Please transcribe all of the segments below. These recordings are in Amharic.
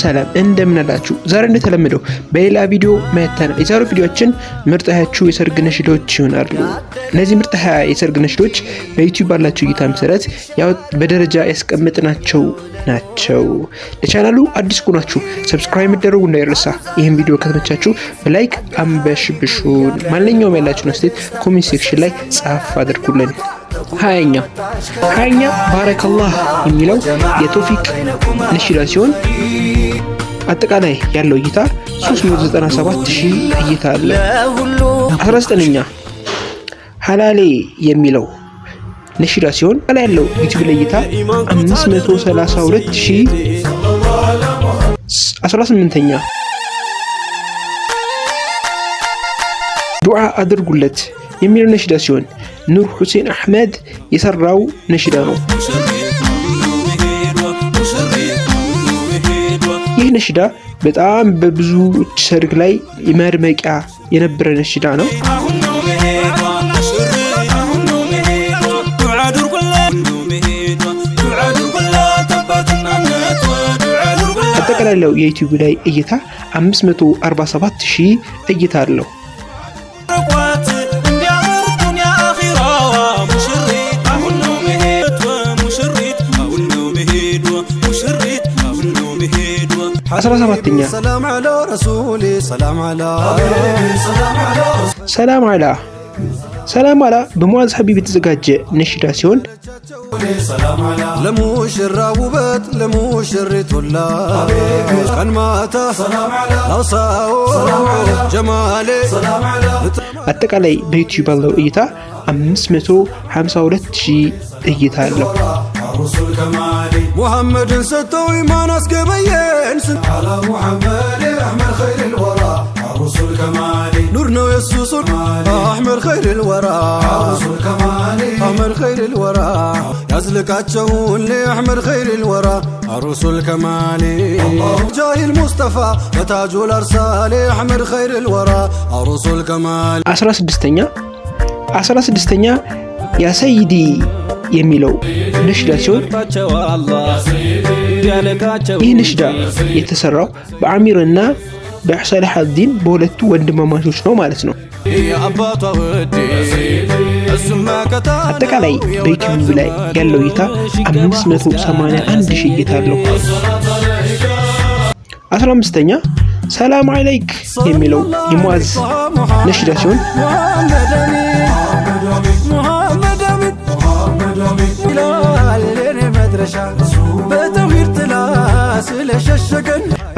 ሰላም እንደምን አላችሁ? ዛሬ እንደተለመደው በሌላ ቪዲዮ መተናል። የዛሬው ቪዲዮአችን ምርጥ 20 የሰርግ ነሽዶች ይሆናሉ። እነዚህ ምርጥ 20 የሰርግ ነሽዶች በዩቲዩብ ባላችሁ እይታ መሰረት ያው በደረጃ ያስቀምጥናቸው ናቸው። ለቻናሉ አዲስ ከሆናችሁ ሰብስክራይብ መደረጉ እንዳይረሳ። ይህን ቪዲዮ ከተመቻችሁ በላይክ አንበሽብሹን። ማንኛውም ያላችሁን አስተያየት ኮሜንት ሴክሽን ላይ ጻፍ አድርጉልን። ሀያኛ ባረከላህ የሚለው የቶፊቅ ነሽዳ ሲሆን አጠቃላይ ያለው እይታ 397000 እይታ አለ። 19ኛ ሀላሌ የሚለው ነሽዳ ሲሆን ላይ ያለው ዩቲዩብ ላይ እይታ 532000። 18ኛ ዱዓ አድርጉለት የሚለው ነሽዳ ሲሆን ኑር ሁሴን አህመድ የሰራው ነሽዳ ነው። ይህ ነሽዳ በጣም በብዙ ሰርግ ላይ የማድመቂያ የነበረ ነሽዳ ነው። አጠቃላይ የዩቲዩብ ላይ እይታ 547000 እይታ አለው። ሰባተኛ ሰላም አላ በሙአዝ ሀቢብ የተዘጋጀ ነሽዳ ሲሆን ለሙሽራ ውበት ለሙሽሪት ሁላ ቀን ማታ ላውሳው ጀማሌ። አጠቃላይ በዩቲዩብ ባለው እይታ 552000 እይታ አለው። ሙሐመድን ሰጥተው ኢማን አስገበየን አላ ሙሐመድ አህመድ ኸይር الورى رسول كمالي نور ነው ኢየሱስ አህመድ ኸይር الورى رسول كمالي አህመድ ኸይር الورى ያዝልቃቸው ለአህመድ ኸይር الورى رسول كمالي ጃሂል ሙስጠፋ በታጁል አርሳሌ አህመድ ኸይር الورى رسول كمالي። 16ኛ ያ ሰይዲ የሚለው ነሽዳ ሲሆን ይህ ነሽዳ የተሰራው በአሚርና በሰላሐዲን በሁለቱ ወንድማማቾች ነው ማለት ነው። አጠቃላይ በዩቲዩብ ላይ ያለው እይታ 581000 እይታ አለው። 15ኛ ሰላም አለይክ የሚለው የሙአዝ ነሽዳ ሲሆን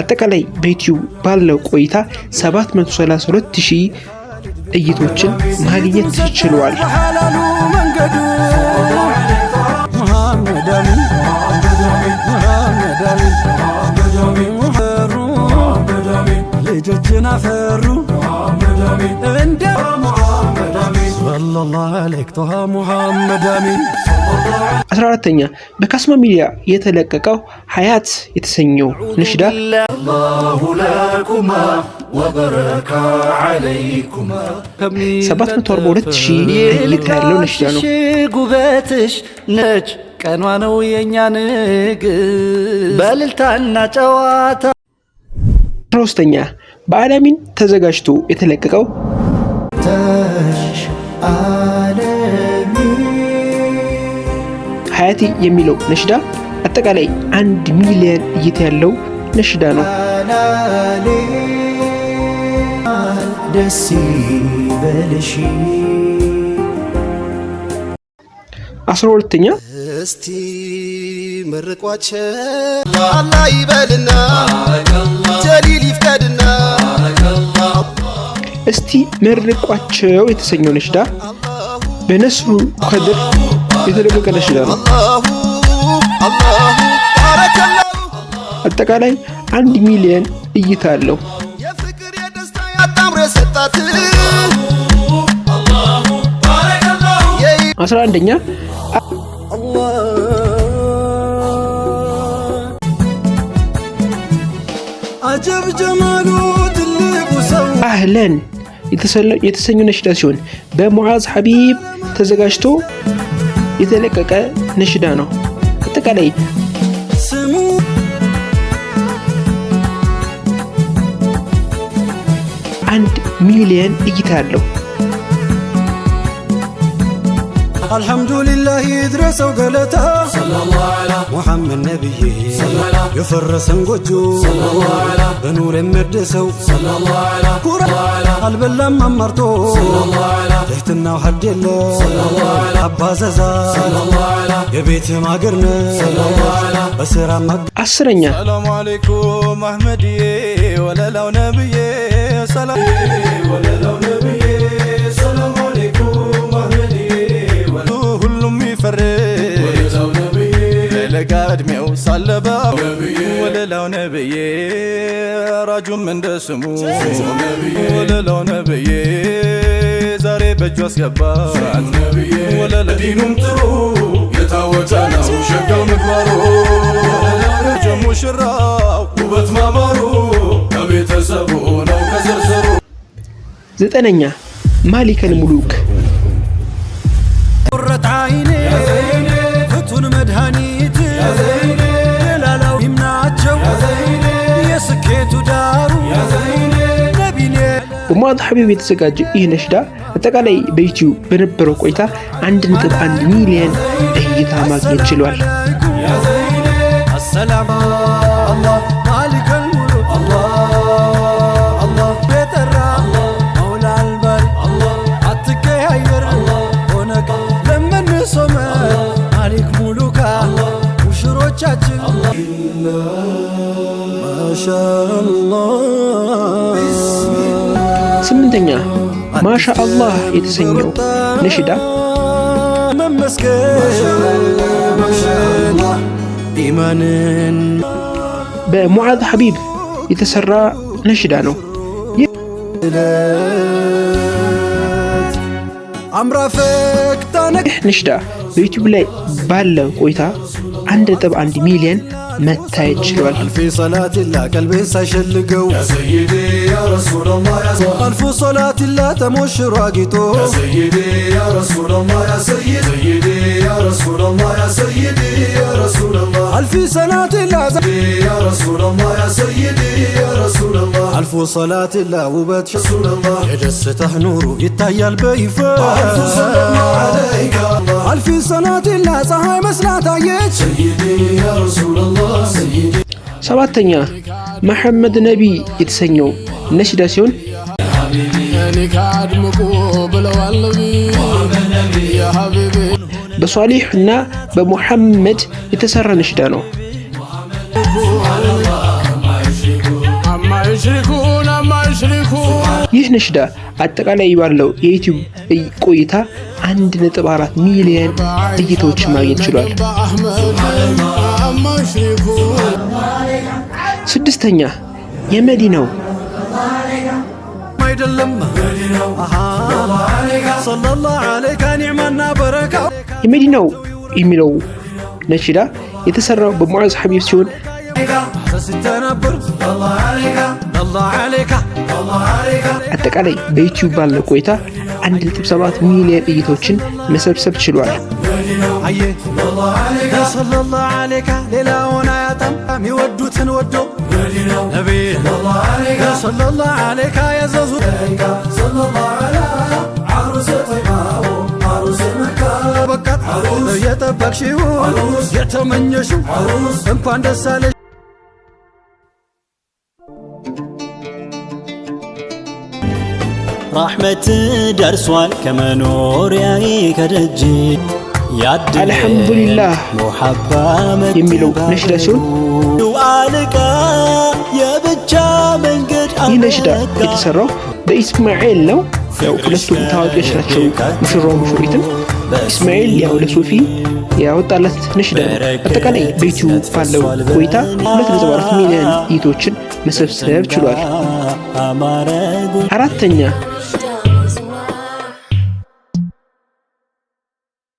አጠቃላይ በዩቲዩብ ባለው ቆይታ 732000 እይቶችን ማግኘት ችሏል። ልጆችን አፈሩ እንደ ሰለላሁ ዐለይሂ ሙሐመድ አሚን። 14ኛ በካስማ ሚዲያ የተለቀቀው ሀያት የተሰኘው ነሽዳ አላሁ ለኩማ ወበረካ ዐለይኩማ 742000 እይታ ያለው ነሽዳ ነው። ጉበትሽ ነች ቀኗ ነው የኛ ንግ በልልታና ጨዋታ። 3ኛ በአላሚን ተዘጋጅቶ የተለቀቀው ሀያቲ የሚለው ነሽዳ አጠቃላይ 1 ሚሊዮን እይታ ያለው ነሽዳ ነው። ደስ ይበልሽ። 12ኛ እስቲ መርቋቸው አላህ ይበልና ጀሊል ይፍቀድና እስቲ መርቋቸው የተሰኘው ነሽዳ በነስሩ ከድር የተለቀቀ ነሽዳ ነው። አጠቃላይ 1 ሚሊዮን እይታ አለው። 11ኛ አጀብ ጀማሉ ትልቁ ሰው አህለን የተሰኘው ነሽዳ ሲሆን በሙአዝ ሀቢብ ተዘጋጅቶ የተለቀቀ ነሽዳ ነው። አጠቃላይ ስሙ ሚሊዮን እይታ አለው። አልሐምዱሊላህ ይድረሰው ገለታ ሙሐመድ ነብዬ የፈረሰን ጎጆ በኑር የሚያድሰው ኩራ አልበላም አማርቶ ትህትናው ሐድ የለ አባዘዛ የቤት ማገርነ በስራ ማግ 10ኛ ሰላም አለይኩም አህመድዬ ወለላው ነብዬ ሰላም ወለላው ነብዬ ሰላም አለይኩም አህመድዬ ሁሉም ይፈርድ ወለላው ነብዬ ለለጋ እድሜው ሳለባው ወለላው ነብዬ ራጁም እንደስሙ ወለላው ነብዬ ዛሬ በእጁ አስገባት ወለላ ዲኑም ጥሩ የታወቀ ነው ሸጋው ምግባሩ ሙሽራው ውበት ማማሩ ከቤተሰቡ ነው ከዘርዘሩ። 9ኛ ማሊከል ሙሉክ ቁረጥ አይኔ ፍቱን መድኃኒት ላላው ይምናቸው የስኬቱ ዳሩ ነቢኔ በሙዓዝ ሐቢብ የተዘጋጀ ይህ ነሽዳ አጠቃላይ በዩቲዩብ በነበረው ቆይታ 1.1 ሚሊዮን እይታ ማግኘት ችሏል። السلام الله مالك الملك الله بيترى مولى البر عتكير هناك لما نصوم مالك ملوكا وشروچاችን ما شاء الله 8ኛ ማሻ አላህ የተሰኘው ነሽዳ ኢማንን በሙዓዝ ሐቢብ የተሰራ ነሽዳ ነው። ይህ ነሽዳ በዩቲዩብ ላይ ባለው ቆይታ 1.1 ሚሊዮን መታየት ችሏል። አልፊ ሰላቲላ ቀልቤን ሳይሸልገው ያ ሰይዲ ያ ረሱላህ አልፉ ሰላቲላ ተሞሽሮ አጊጦ ያ ሰይዲ ያ ረሱላህ ያ ሰይዲ ያ ረሱላህ ያ ሰይዲ ያ ረሱላህ አልፊ ሰላቲላ ያ ረሱላህ ያ ሰይዲ ያ ረሱላህ አልፉ ሰላቲላ ውበት ረሱላህ የደስታህ ኑሩ ይታያል በይፋ አልፉ ሰላም አለይካ አልፊ ሰላቲላ ፀሐይ መስላት አየች ሰይዲ ያ ረሱላህ 7ኛ መሐመድ ነቢ የተሰኘው ነሽዳ ሲሆን በሷሊህ እና በሙሐመድ የተሰራ ነሽዳ ነው። ይህ ነሽዳ አጠቃላይ ባለው የዩቲዩብ ቆይታ 1.4 ሚሊዮን እይታዎች ማግኘት ችሏል። 6ኛ የመዲናው የመዲናው የሚለው ነሽዳ የተሰራው በሙዓዝ ሐቢብ ሲሆን አጠቃላይ በዩቲዩብ ባለው ቆይታ 1.7 ሚሊዮን እይታዎችን መሰብሰብ ችሏል። ሰለላሁ ዐለይካ ሌላውን አያጣም የሚወዱትን ወዶ ነቢ ሰለላሁ ዐለይካ ያዘዙት በቃት የጠበቅሽው የተመኘሽው እንኳን ደስ አለሽ። رحمة درسوال كمنورياي كدجي አልሐምዱሊላህ የሚለው ነሽዳ ሲሆን ይህ ነሽዳ የተሰራው በኢስማኤል ነው። ያው ሁለቱም ታዋቂዎች ናቸው፣ ሙሽራው ሙሽሪትም። ኢስማኤል ያው ለሶፊ ያወጣለት ነሽዳ ነው። አጠቃላይ በዩቲዩብ ባለው ቆይታ 2.4 ሚሊዮን እይታዎችን መሰብሰብ ችሏል። 4ኛ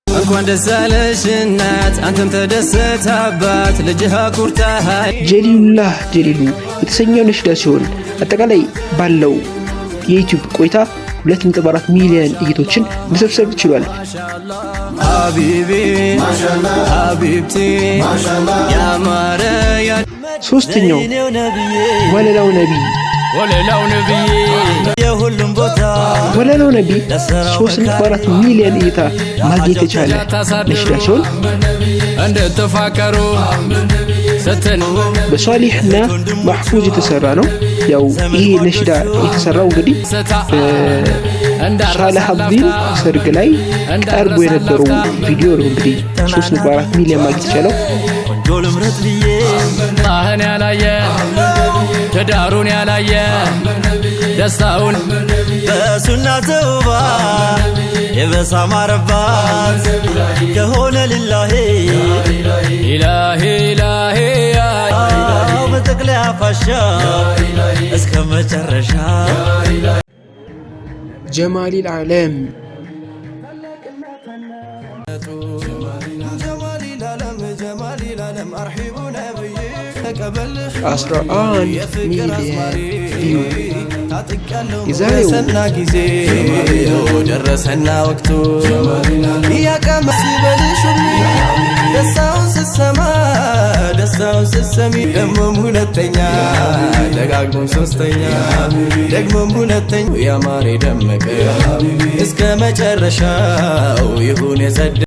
እንኳን ደስ አለሽ እናት አንተም ተደሰት አባት ልጅህ ኩርታህ ጀሊሉላህ ጀሊሉ የተሰኘው ነሽዳ ሲሆን አጠቃላይ ባለው የዩቲዩብ ቆይታ 2.4 ሚሊዮን እይታዎችን መሰብሰብ ችሏል። ሀቢቢ ሀቢብቲ ያማረ 3ኛው ወለላው ነቢ ወለላው ነብዬ የሁሉም ቦታ ወለላው ነቢ 3.4 ሚሊዮን እይታ ማግኘት የቻለ ነሽዳ ሲሆን እንደተፋቀሩ ስተን በሷሊህና ማህፉዝ የተሰራ ነው። ያው ይሄ ነሽዳ የተሰራው እንግዲህ ሳላህ አብዲን ሰርግ ላይ ቀርቦ የነበረው ቪዲዮ ነው። እንግዲህ 3.4 ሚሊዮን ማግኘት የቻለው ቆንጆ ልምረጥ ብዬ አህን ያላየ ትዳሩን ያላየ ደስታውን በሱና ተውባ የበሳ ማረባት ከሆነ ሊላሂ ኢላሂ ኢላሂ በጠቅላይ አፋሻ እስከ መጨረሻ ጀማሊል ዓለም ጀማሊል ዓለም አርሂቡ ነብይ 11 ሚሊዮን ቪው የዛሬው ሰና ጊዜ ደረሰና ወቅቱ ያቀመስ በልሹ ደስታውን ስትሰማ ደስታውን ስትሰሚ ደግሞም ሁለተኛ ደጋግሞም ሶስተኛ ደግሞም ሁለተኛ ያማረ ደመቀ እስከ መጨረሻው ይሁን የጸደ